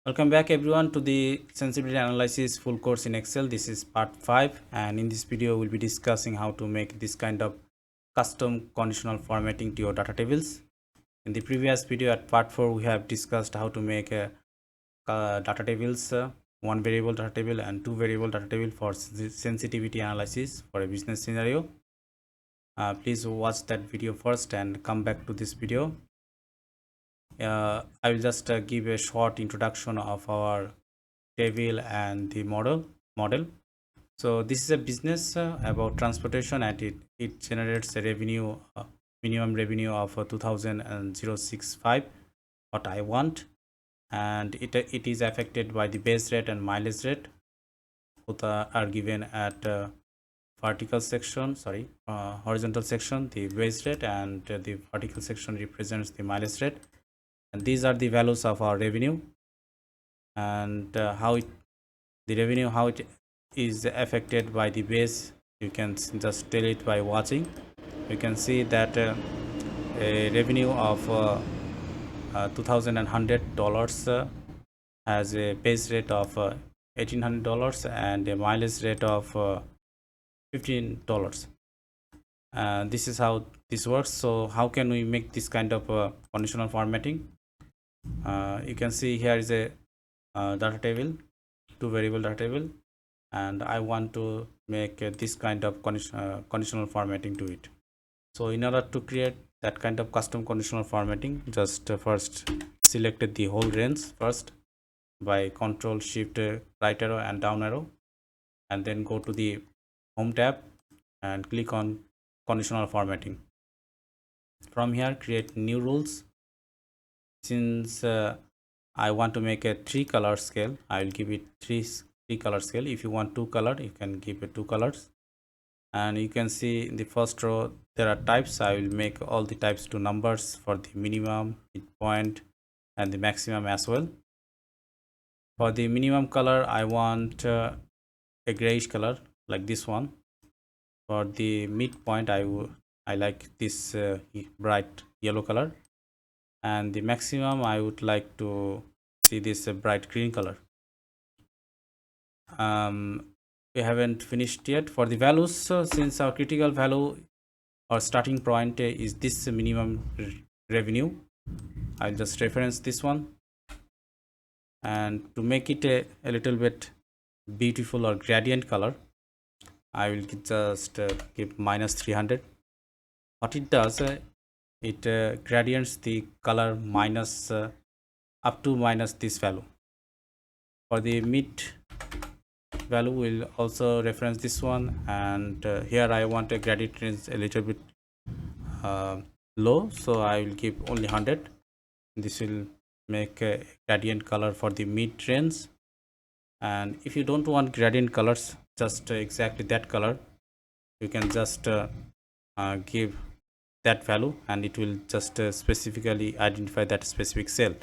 Welcome back everyone to the sensitivity analysis full course in Excel. This is part 5, and in this video we'll be discussing how to make this kind of custom conditional formatting to your data tables. In the previous video at part 4 we have discussed how to make data tables, one variable data table and two variable data table for sensitivity analysis for a business scenario. Please watch that video first and come back to this video. I will just give a short introduction of our table and the model. So this is a business about transportation, and it generates a revenue, minimum revenue of 2065, what I want, and it is affected by the base rate and mileage rate. Both are given at vertical section, horizontal section the base rate, and the vertical section represents the mileage rate, and these are the values of our revenue. And the revenue, how it is affected by the base, you can just tell it by watching. You can see that a revenue of $2,100 has a base rate of $1,800 and a mileage rate of $15. This is how this works. So how can we make this kind of conditional formatting? You can see here is a data table, two variable data table, and I want to make this kind of conditional formatting to it. So in order to create that kind of custom conditional formatting, just first select the whole range first by Control Shift right arrow and down arrow, and then go to the Home tab and click on conditional formatting. From here, create new rules. Since I want to make a 3 color scale, I will give it three color scale. If you want 2 color, you can give it 2 colors. And you can see in the first row there are types. I will make all the types to numbers for the minimum, midpoint, and the maximum as well. For the minimum color, I want a grayish color like this one. For the midpoint, I like this bright yellow color, and the maximum I would like to see this bright green color. We haven't finished yet. For the values, since our critical value or starting point is this minimum revenue, I'll just reference this one, and to make it a little bit beautiful or gradient color, I will just give minus 300. What it does, it gradients the color minus up to minus this value. For the mid value, will also reference this one, and here I want a gradient range a little bit low, so I will give only 100. This will make a gradient color for the mid range. And if you don't want gradient colors, just exactly that color, you can just give that value, and it will just specifically identify that specific cell.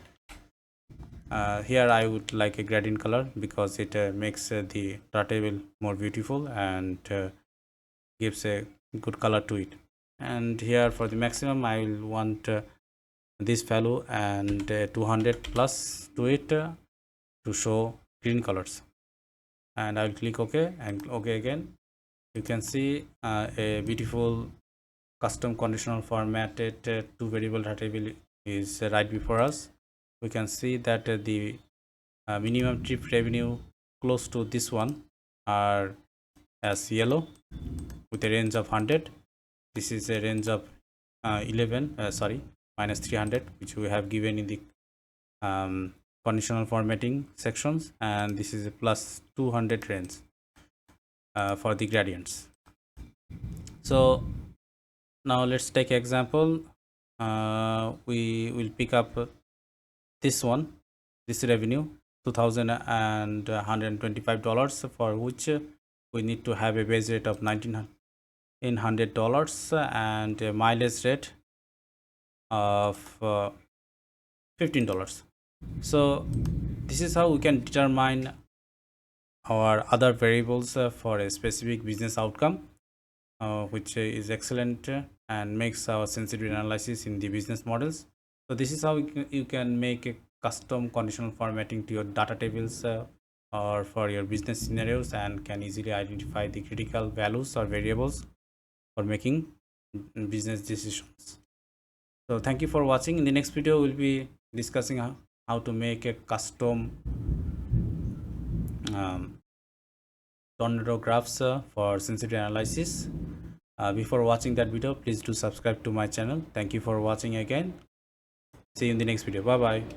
Here I would like a gradient color because it makes the data table more beautiful and gives a good color to it. And here for the maximum, I will want this value and 200 plus to it to show green colors, and I will click OK and OK again. You can see a beautiful custom conditional formatted two variable data table is right before us. We can see that the minimum trip revenue close to this one are as yellow with a range of 100. This is a range of 11 minus 300, which we have given in the conditional formatting sections, and this is a plus 200 range for the gradients. So now let's take example. We will pick up this one, this revenue $2,125, for which we need to have a base rate of $1,900 and a mileage rate of $15. So this is how we can determine our other variables for a specific business outcome, which is excellent and makes our sensitivity analysis in the business models. So this is how you can make a custom conditional formatting to your data tables or for your business scenarios, and can easily identify the critical values or variables for making business decisions. So thank you for watching. In the next video, we'll be discussing how to make a custom tornado graphs for sensitivity analysis. Before watching that video, please do subscribe to my channel. Thank you for watching again. See you in the next video. Bye bye.